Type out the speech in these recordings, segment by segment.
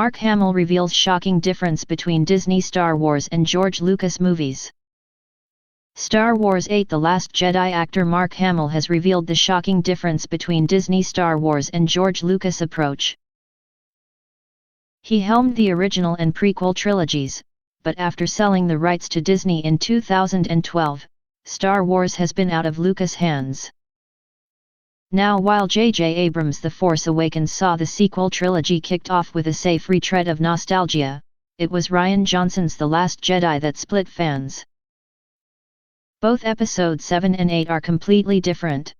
Mark Hamill reveals shocking difference between Disney Star Wars and George Lucas movies. Star Wars 8 The Last Jedi actor Mark Hamill has revealed the shocking difference between Disney Star Wars and George Lucas approach. He helmed the original and prequel trilogies, but after selling the rights to Disney in 2012, Star Wars has been out of Lucas' hands. Now while J.J. Abrams' The Force Awakens saw the sequel trilogy kicked off with a safe retread of nostalgia, it was Rian Johnson's The Last Jedi that split fans. Both episodes 7 and 8 are completely different.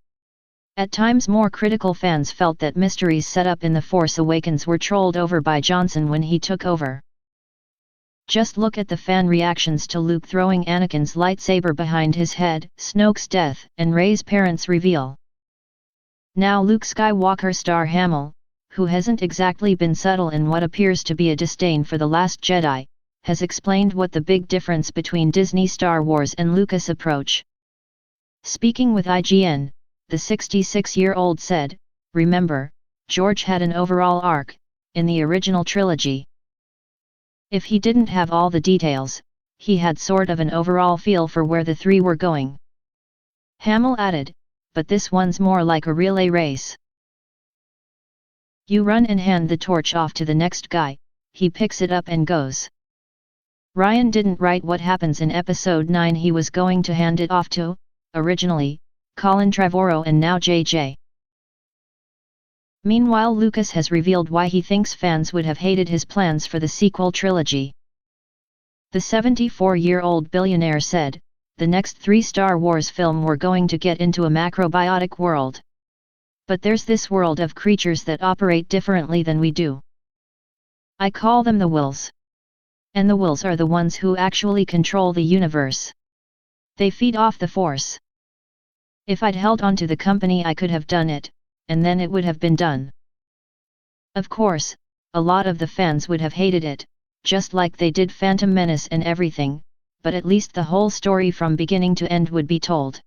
At times more critical fans felt that mysteries set up in The Force Awakens were trolled over by Johnson when he took over. Just look at the fan reactions to Luke throwing Anakin's lightsaber behind his head, Snoke's death, and Rey's parents' reveal. Now Luke Skywalker star Hamill, who hasn't exactly been subtle in what appears to be a disdain for The Last Jedi, has explained what the big difference between Disney Star Wars and Lucas approach. Speaking with IGN, the 66-year-old said, "Remember, George had an overall arc, in the original trilogy. If he didn't have all the details, he had sort of an overall feel for where the three were going." Hamill added, "But this one's more like a relay race. You run and hand the torch off to the next guy, he picks it up and goes. Rian didn't write what happens in episode 9 he was going to hand it off to, originally, Colin Trevorrow and now J.J. Meanwhile Lucas has revealed why he thinks fans would have hated his plans for the sequel trilogy. The 74-year-old billionaire said, "The next 3 Star Wars film were going to get into a macrobiotic world. But there's this world of creatures that operate differently than we do. I call them the Whills. And the Whills are the ones who actually control the universe. They feed off the Force. If I'd held on to the company I could have done it, and then it would have been done." Of course, a lot of the fans would have hated it, just like they did Phantom Menace and everything, but at least the whole story from beginning to end would be told.